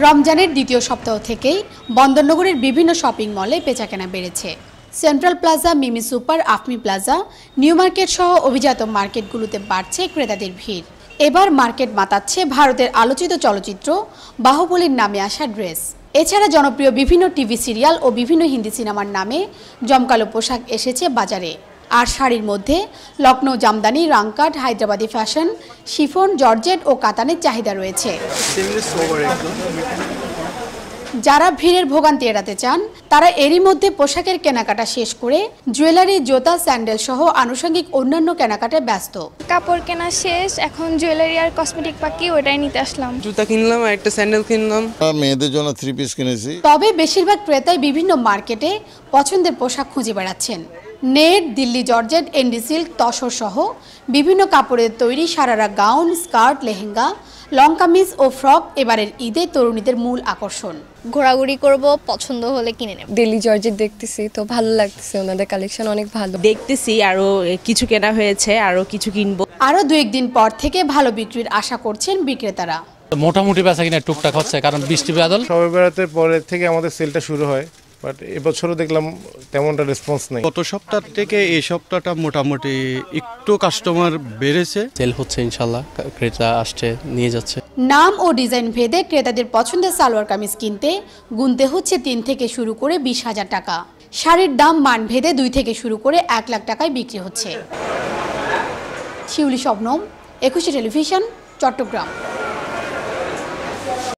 রমজানের দ্বিতীয় সপ্তাহ থেকেই বন্দরনগরের বিভিন্ন শপিং মলে বেচাকেনা বেড়েছে। সেন্ট্রাল প্লাজা, মিমি সুপার, আফমি প্লাজা, নিউ মার্কেট সহ অভিজাত মার্কেটগুলোতে বাড়ছে ক্রেতাদের ভিড়। এবার মার্কেট মাতাচ্ছে ভারতের আলোচিত চলচ্চিত্র বাহুবলীর নামে আসা ড্রেস। এছাড়া জনপ্রিয় বিভিন্ন টিভি সিরিয়াল ও বিভিন্ন হিন্দি সিনেমার নামে জমকালো পোশাক এসেছে বাজারে। আর শাড়ির মধ্যে লখনৌ জামদানি, রাংকাট, হায়দ্রাবাদি ফ্যাশন, শিফন, জর্জেট ও কাতানের চাহিদা রয়েছে। যারা ভিড়ের ভোগান্তি এড়াতে চান তারা এরই মধ্যে পোশাকের কেনাকাটা শেষ করে জুয়েলারি, জুতা, স্যান্ডেল সহ আনুষঙ্গিক অন্যান্য কেনাকাটায় ব্যস্ত। কাপড় কেনা শেষ, এখন জুয়েলারি আর কসমেটিক বাকি, ওটাই নিতে আসলাম। জুতা কিনলাম আর একটা স্যান্ডেল কিনলাম। মেয়েদের জন্য 3 পিস কিনেছি। তবে বেশিরভাগ ক্রেতাই বিভিন্ন মার্কেটে পছন্দের পোশাক খুঁজে বেড়াচ্ছেন। নেট, দিল্লি জর্জেট, এন্ডি সিল্ক, তসর সহ বিভিন্ন কাপড়ের তৈরি sharara gown, skirt, lehenga, long kameez ও ফ্রক এবারের ঈদে তরুণীদের মূল আকর্ষণ। ঘোরাঘুরি করব, পছন্দ হলে কিনে নেব। দিল্লি জর্জেট দেখতেছি, তো ভালো লাগতেছে, ওনাদের কালেকশন অনেক ভালো। দেখতেছি আরো কিছু কেনা হয়েছে, আরো কিছু কিনবো। আরো 2-1 দিন পর থেকে ভালো বিক্রির আশা করছেন বিক্রেতারা। মোটামুটি বেচা কিনা টুকটাক হচ্ছে, কারণ বৃষ্টি বাদল। সবে বেড়াতের পরের থেকে আমাদের সেলটা শুরু হয়, বাট এবছরও দেখলাম তেমনটা রেসপন্স নেই। গত সপ্তাহ থেকে এই সপ্তাহটা মোটামুটি একটু কাস্টমার বেড়েছে। সেল হচ্ছে, ইনশাল্লাহ ক্রেতা আসছে, নিয়ে যাচ্ছে। নাম ও ডিজাইন ভেদে ক্রেতাদের পছন্দের সালোয়ার কামিজ কিনতে গুনতে হচ্ছে 3 থেকে শুরু করে 20,000 টাকা। শাড়ির দাম মান ভেদে 2 থেকে শুরু করে 1 লাখ টাকায় বিক্রি হচ্ছে। শিউলি শবনম, 21 টেলিভিশন, চট্টগ্রাম।